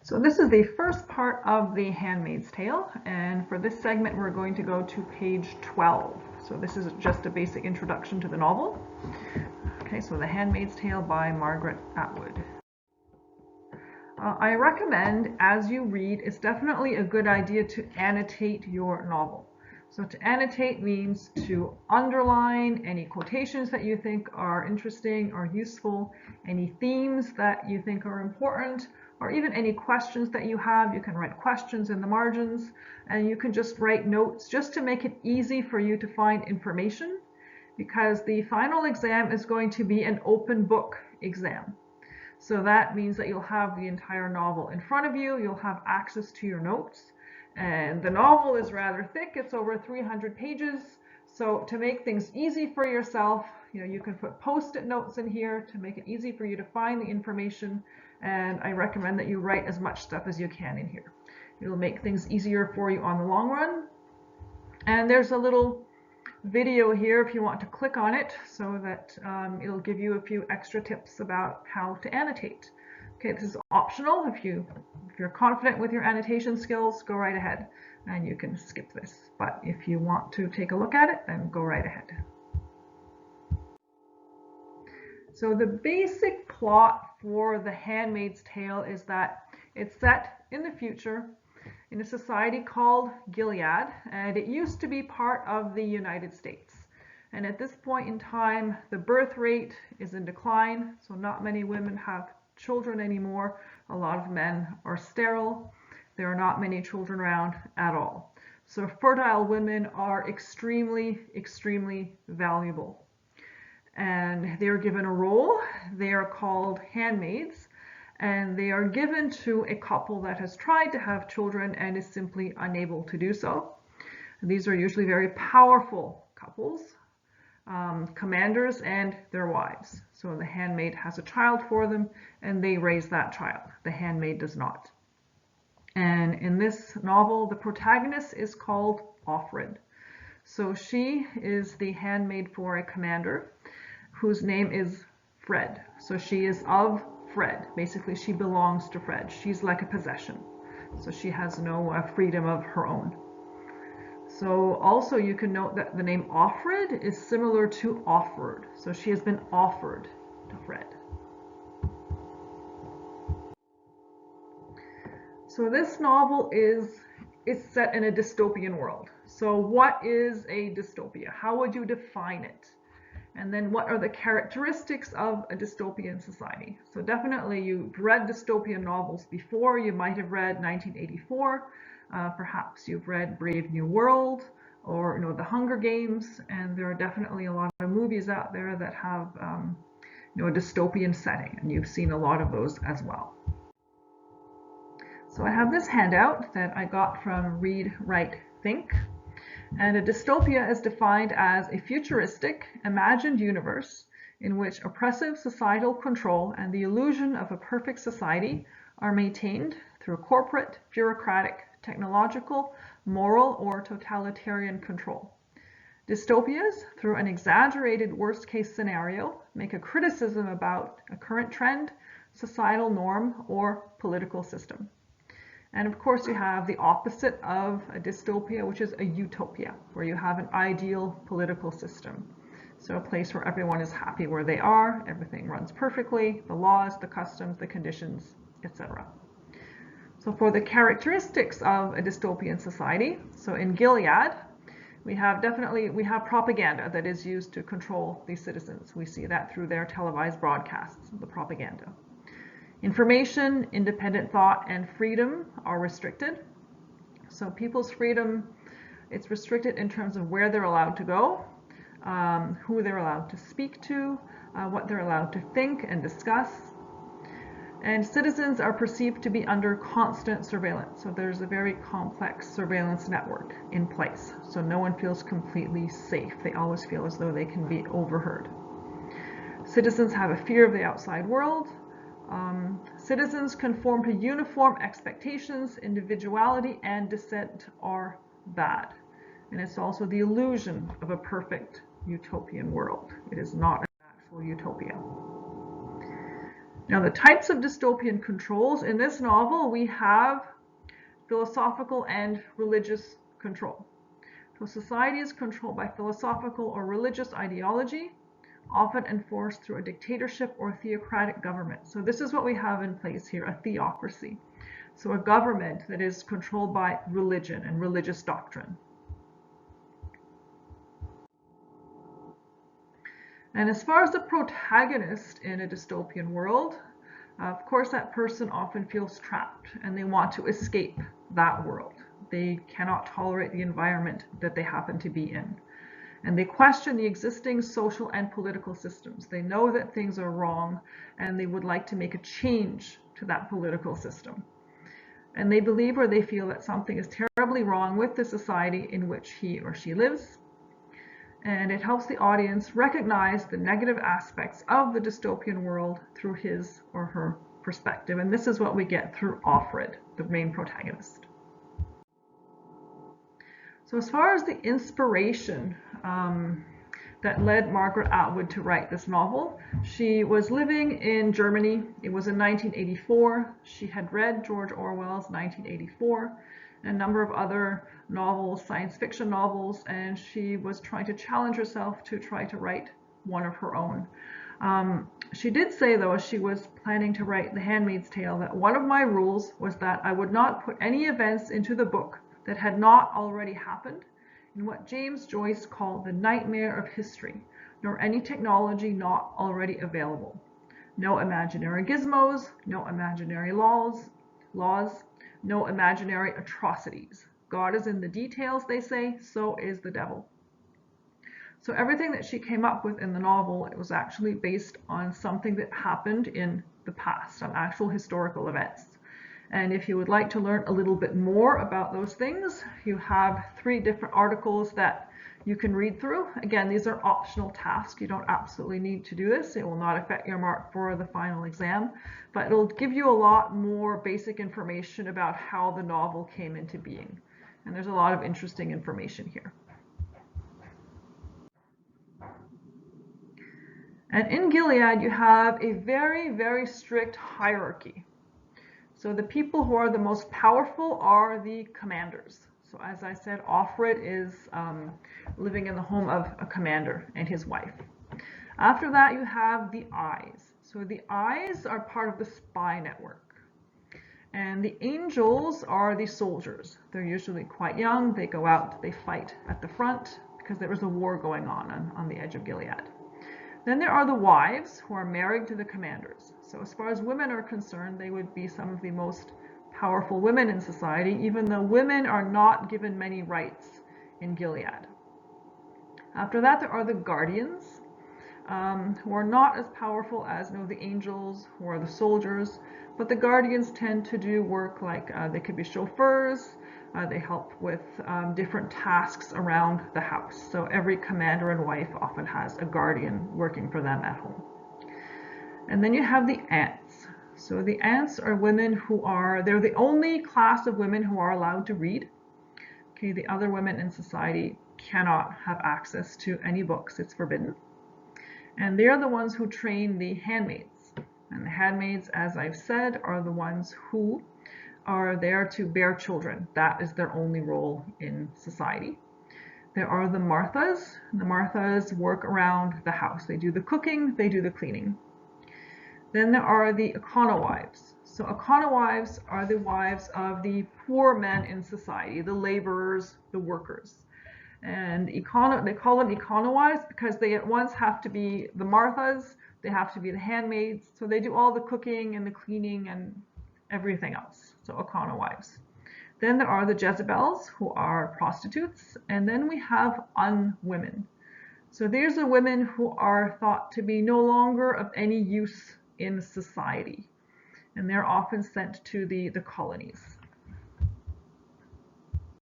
So this is the first part of The Handmaid's Tale, and for this segment we're going to go to page 12. So this is just a basic introduction to the novel. Okay, so The Handmaid's Tale by Margaret Atwood. I recommend, as you read, it's definitely a good idea to annotate your novel. So to annotate means to underline any quotations that you think are interesting or useful, any themes that you think are important, or even any questions that you have. You can write questions in the margins, and you can just write notes just to make it easy for you to find information, because the final exam is going to be an open book exam. So that means that you'll have the entire novel in front of you, you'll have access to your notes, and the novel is rather thick, it's over 300 pages, so to make things easy for yourself, you can put post-it notes in here to make it easy for you to find the information, and I recommend that you write as much stuff as you can in here. It'll make things easier for you on the long run. And there's a little video here if you want to click on it, so that it'll give you a few extra tips about how to annotate. Okay, this is optional. If you're confident with your annotation skills, go right ahead, and you can skip this. But if you want to take a look at it, then go right ahead. So the basic plot for The Handmaid's Tale is that it's set in the future in a society called Gilead, and it used to be part of the United States. And at this point in time, the birth rate is in decline, so not many women have children anymore. A lot of men are sterile. There are not many children around at all. So fertile women are extremely, extremely valuable. And they are given a role. They are called handmaids, and they are given to a couple that has tried to have children and is simply unable to do so. These are usually very powerful couples, commanders and their wives. So the handmaid has a child for them, and they raise that child. The handmaid does not. And in this novel, the protagonist is called Offred. So she is the handmaid for a commander whose name is Fred. So she is of Fred. Basically, she belongs to Fred. She's like a possession. So she has no freedom of her own. So also you can note that the name Offred is similar to offered. So she has been offered to Fred. So this novel is set in a dystopian world. So what is a dystopia? How would you define it? And then what are the characteristics of a dystopian society? So definitely you've read dystopian novels before. You might have read 1984. Perhaps you've read Brave New World, or The Hunger Games. And there are definitely a lot of movies out there that have a dystopian setting. And you've seen a lot of those as well. So I have this handout that I got from Read, Write, Think. And a dystopia is defined as a futuristic, imagined universe in which oppressive societal control and the illusion of a perfect society are maintained through corporate, bureaucratic, technological, moral, or totalitarian control. Dystopias, through an exaggerated worst-case scenario, make a criticism about a current trend, societal norm, or political system. And of course you have the opposite of a dystopia, which is a utopia, where you have an ideal political system. So a place where everyone is happy where they are, everything runs perfectly, the laws, the customs, the conditions, etc. So for the characteristics of a dystopian society, so in Gilead, we have propaganda that is used to control the citizens. We see that through their televised broadcasts, the propaganda. Information, independent thought, and freedom are restricted. So people's freedom, it's restricted in terms of where they're allowed to go, who they're allowed to speak to, what they're allowed to think and discuss. And citizens are perceived to be under constant surveillance. So there's a very complex surveillance network in place. So no one feels completely safe. They always feel as though they can be overheard. Citizens have a fear of the outside world. Citizens conform to uniform expectations. Individuality and dissent are bad. And it's also the illusion of a perfect utopian world. It is not an actual utopia. Now, the types of dystopian controls in this novel, we have philosophical and religious control. So society is controlled by philosophical or religious ideology, often enforced through a dictatorship or theocratic government. So this is what we have in place here, a theocracy. So a government that is controlled by religion and religious doctrine. And as far as the protagonist in a dystopian world, of course that person often feels trapped and they want to escape that world. They cannot tolerate the environment that they happen to be in. And they question the existing social and political systems. They know that things are wrong and they would like to make a change to that political system. And they believe or they feel that something is terribly wrong with the society in which he or she lives. And it helps the audience recognize the negative aspects of the dystopian world through his or her perspective. And this is what we get through Offred, the main protagonist. So as far as the inspiration that led Margaret Atwood to write this novel, she was living in Germany. It was in 1984. She had read George Orwell's 1984 and a number of other novels, science fiction novels, and she was trying to challenge herself to try to write one of her own. She did say, though, as she was planning to write The Handmaid's Tale, that one of my rules was that I would not put any events into the book that had not already happened in what James Joyce called the nightmare of history, nor any technology not already available. No imaginary gizmos, no imaginary laws, no imaginary atrocities. God is in the details, they say, so is the devil. So everything that she came up with in the novel, it was actually based on something that happened in the past, on actual historical events. And if you would like to learn a little bit more about those things, you have 3 different articles that you can read through. Again, these are optional tasks. You don't absolutely need to do this. It will not affect your mark for the final exam, but it'll give you a lot more basic information about how the novel came into being. And there's a lot of interesting information here. And in Gilead, you have a very, very strict hierarchy. So the people who are the most powerful are the commanders. So as I said, Offred is living in the home of a commander and his wife. After that, you have the Eyes. So the Eyes are part of the spy network. And the Angels are the soldiers. They're usually quite young. They go out, they fight at the front because there was a war going on the edge of Gilead. Then there are the wives who are married to the commanders. So as far as women are concerned, they would be some of the most powerful women in society, even though women are not given many rights in Gilead. After that, there are the guardians, who are not as powerful as the angels, who are the soldiers, but the guardians tend to do work like they could be chauffeurs, they help with different tasks around the house. So every commander and wife often has a guardian working for them at home. And then you have the aunts. So the aunts are women who they're the only class of women who are allowed to read. Okay, the other women in society cannot have access to any books. It's forbidden. And they're the ones who train the handmaids. And the handmaids, as I've said, are the ones who are there to bear children. That is their only role in society. There are the Marthas. The Marthas work around the house. They do the cooking, they do the cleaning. Then there are the econowives. So econowives are the wives of the poor men in society, the laborers, the workers. And they call them econowives because they at once have to be the Marthas, they have to be the handmaids, so they do all the cooking and the cleaning and everything else. So econowives. Then there are the Jezebels, who are prostitutes, and then we have unwomen. So these are women who are thought to be no longer of any use in society, and they're often sent to the colonies.